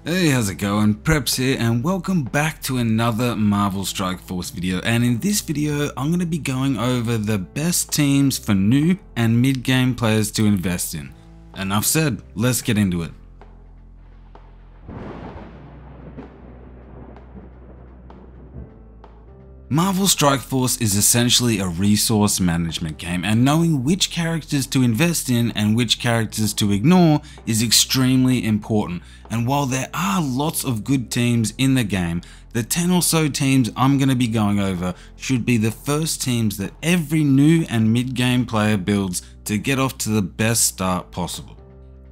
Hey, how's it going? Preps here and welcome back to another Marvel Strike Force video, and in this video I'm going to be going over the best teams for new and mid-game players to invest in. Enough said, let's get into it. Marvel Strike Force is essentially a resource management game, and knowing which characters to invest in and which characters to ignore is extremely important. And while there are lots of good teams in the game, the 10 or so teams I'm going to be going over should be the first teams that every new and mid-game player builds to get off to the best start possible.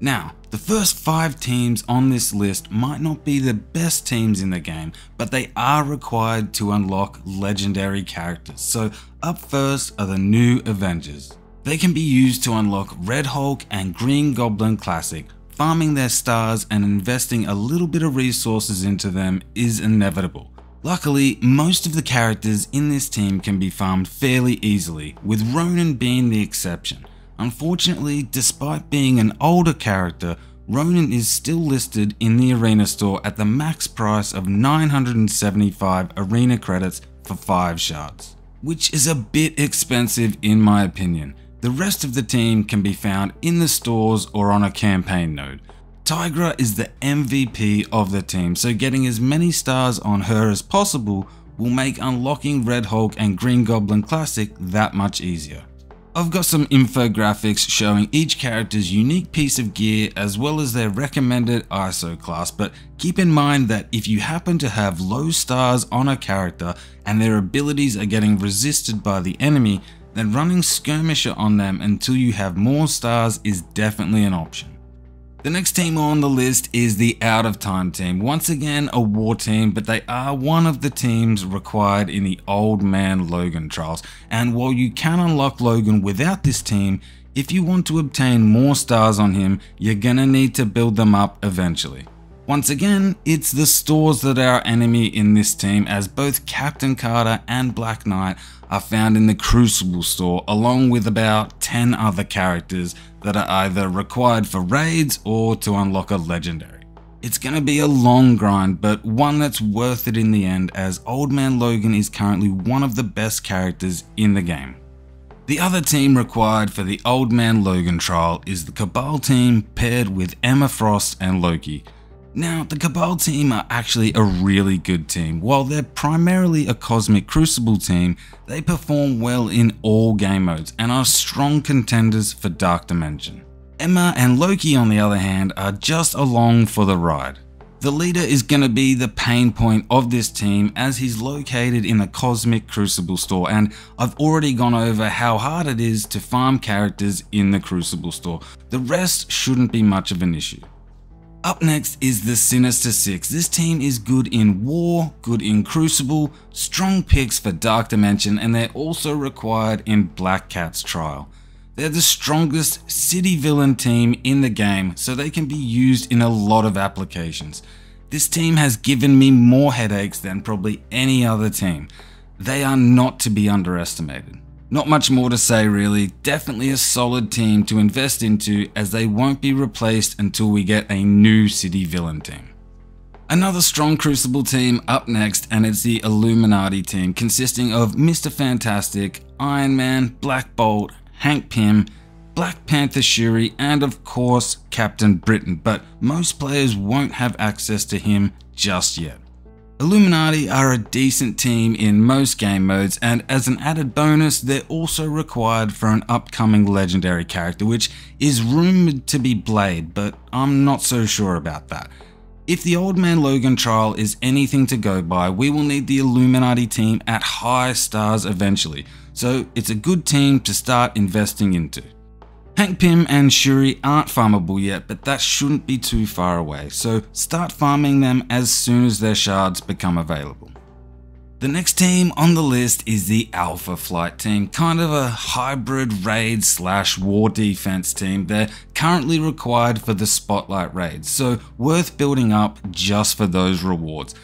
Now, the first 5 teams on this list might not be the best teams in the game, but they are required to unlock legendary characters. So up first are the new Avengers. They can be used to unlock Red Hulk and Green Goblin Classic. Farming their stars and investing a little bit of resources into them is inevitable. Luckily, most of the characters in this team can be farmed fairly easily, with Ronan being the exception. Unfortunately, despite being an older character, Ronan is still listed in the arena store at the max price of 975 arena credits for 5 shards, which is a bit expensive in my opinion. The rest of the team can be found in the stores or on a campaign node. Tigra is the MVP of the team, so getting as many stars on her as possible will make unlocking Red Hulk and Green Goblin Classic that much easier. I've got some infographics showing each character's unique piece of gear as well as their recommended ISO class, but keep in mind that if you happen to have low stars on a character and their abilities are getting resisted by the enemy, then running Skirmisher on them until you have more stars is definitely an option. The next team on the list is the Out of Time team. Once again a war team, but they are one of the teams required in the Old Man Logan trials. And while you can unlock Logan without this team, if you want to obtain more stars on him, you're gonna need to build them up eventually. Once again, it's the stores that are our enemy in this team, as both Captain Carter and Black Knight are found in the Crucible store, along with about 10 other characters that are either required for raids or to unlock a legendary. It's gonna be a long grind, but one that's worth it in the end, as Old Man Logan is currently one of the best characters in the game. The other team required for the Old Man Logan trial is the Cabal team paired with Emma Frost and Loki. Now, the Cabal team are actually a really good team. While they're primarily a Cosmic Crucible team, they perform well in all game modes and are strong contenders for Dark Dimension. Emma and Loki, on the other hand, are just along for the ride. The leader is going to be the pain point of this team, as he's located in the Cosmic Crucible store, and I've already gone over how hard it is to farm characters in the Crucible store. The rest shouldn't be much of an issue. Up next is the Sinister Six. This team is good in War, good in Crucible, strong picks for Dark Dimension, and they're also required in Black Cat's trial. They're the strongest city villain team in the game, so they can be used in a lot of applications. This team has given me more headaches than probably any other team. They are not to be underestimated. Not much more to say really, definitely a solid team to invest into, as they won't be replaced until we get a new city villain team. Another strong Crucible team up next, and it's the Illuminati team, consisting of Mr. Fantastic, Iron Man, Black Bolt, Hank Pym, Black Panther Shuri, and of course Captain Britain, but most players won't have access to him just yet. Illuminati are a decent team in most game modes, and as an added bonus, they're also required for an upcoming legendary character, which is rumored to be Blade, but I'm not so sure about that. If the Old Man Logan trial is anything to go by, we will need the Illuminati team at high stars eventually, so it's a good team to start investing into. Hank Pym and Shuri aren't farmable yet, but that shouldn't be too far away, so start farming them as soon as their shards become available. The next team on the list is the Alpha Flight team, kind of a hybrid raid / war defense team. They're currently required for the Spotlight raids, so worth building up just for those rewards.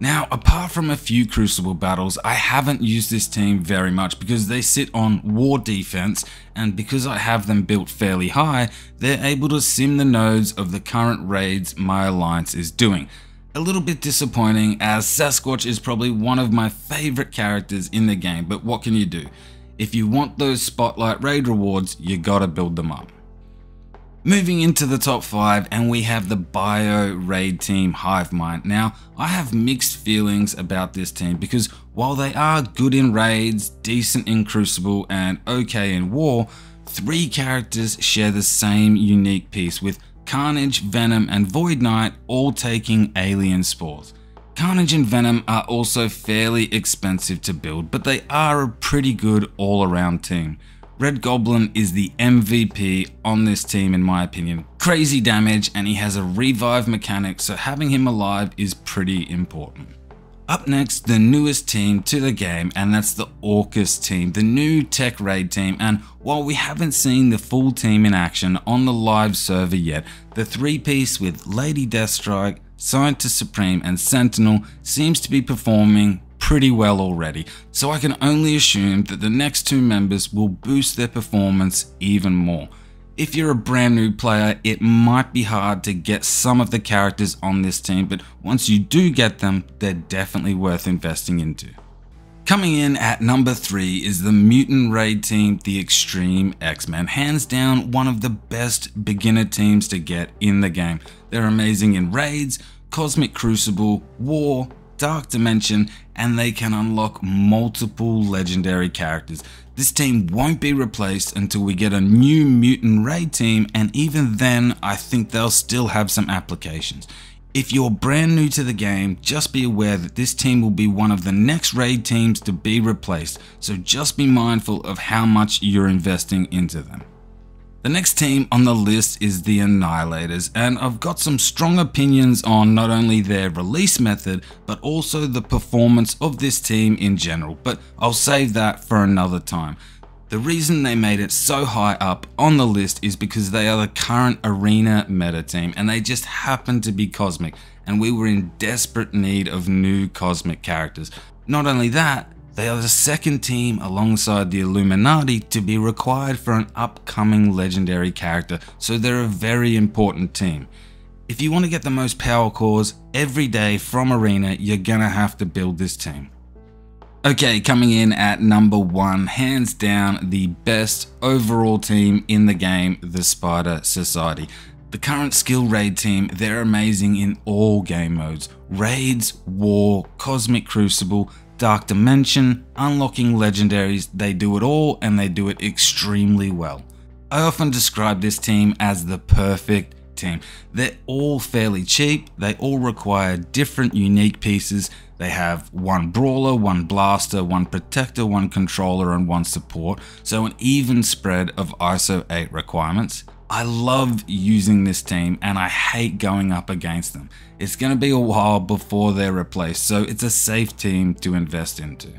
Now, apart from a few Crucible battles, I haven't used this team very much because they sit on war defense, and because I have them built fairly high, they're able to sim the nodes of the current raids my alliance is doing. A little bit disappointing, as Sasquatch is probably one of my favorite characters in the game, but what can you do? If you want those spotlight raid rewards, you gotta build them up. Moving into the top 5, and we have the Bio Raid team Hivemind. Now, I have mixed feelings about this team because while they are good in raids, decent in Crucible, and okay in war, 3 characters share the same unique piece, with Carnage, Venom, and Void Knight all taking alien spores. Carnage and Venom are also fairly expensive to build, but they are a pretty good all-around team. Red Goblin is the MVP on this team in my opinion. Crazy damage, and he has a revive mechanic, so having him alive is pretty important. Up next, the newest team to the game, and that's the Orcus team, the new tech raid team. And while we haven't seen the full team in action on the live server yet, the 3-piece with Lady Deathstrike, Scientist Supreme, and Sentinel seems to be performing pretty well already, so I can only assume that the next 2 members will boost their performance even more. If you're a brand new player, it might be hard to get some of the characters on this team, but once you do get them, they're definitely worth investing into. Coming in at number 3 is the Mutant Raid team, the Extreme X-Men. Hands down, one of the best beginner teams to get in the game. They're amazing in raids, Cosmic Crucible, War, Dark Dimension, and they can unlock multiple legendary characters. This team won't be replaced until we get a new Mutant Raid team, and even then I think they'll still have some applications. If you're brand new to the game, just be aware that this team will be one of the next raid teams to be replaced, so just be mindful of how much you're investing into them. The next team on the list is the Annihilators, and I've got some strong opinions on not only their release method, but also the performance of this team in general, but I'll save that for another time. The reason they made it so high up on the list is because they are the current arena meta team, and they just happen to be cosmic, and we were in desperate need of new cosmic characters. Not only that, they are the second team alongside the Illuminati to be required for an upcoming legendary character, so they're a very important team. If you want to get the most power cores every day from Arena, you're gonna have to build this team. Okay, coming in at number 1, hands down the best overall team in the game, the Spider Society. The current skill raid team, they're amazing in all game modes. Raids, War, Cosmic Crucible, Dark Dimension, unlocking legendaries, they do it all and they do it extremely well. I often describe this team as the perfect team. They're all fairly cheap, they all require different unique pieces. They have 1 brawler, 1 blaster, 1 protector, 1 controller, and 1 support, so an even spread of ISO 8 requirements. I love using this team and I hate going up against them. It's going to be a while before they're replaced, so it's a safe team to invest into.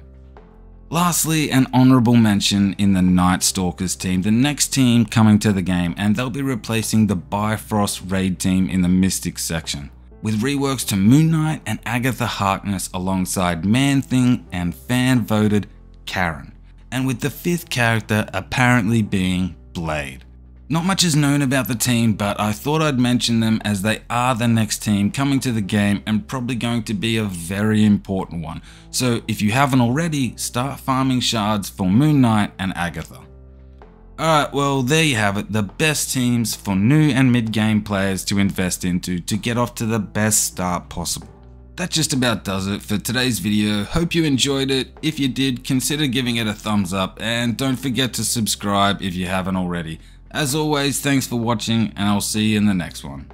Lastly, an honorable mention in the Night Stalkers team, the next team coming to the game, and they'll be replacing the Bifrost raid team in the Mystic section, with reworks to Moon Knight and Agatha Harkness alongside Man-Thing and fan-voted Karen, and with the 5th character apparently being Blade. Not much is known about the team, but I thought I'd mention them as they are the next team coming to the game and probably going to be a very important one. So if you haven't already, start farming shards for Moon Knight and Agatha. Alright, well there you have it, the best teams for new and mid-game players to invest into to get off to the best start possible. That just about does it for today's video. Hope you enjoyed it. If you did, consider giving it a thumbs up and don't forget to subscribe if you haven't already. As always, thanks for watching and I'll see you in the next one.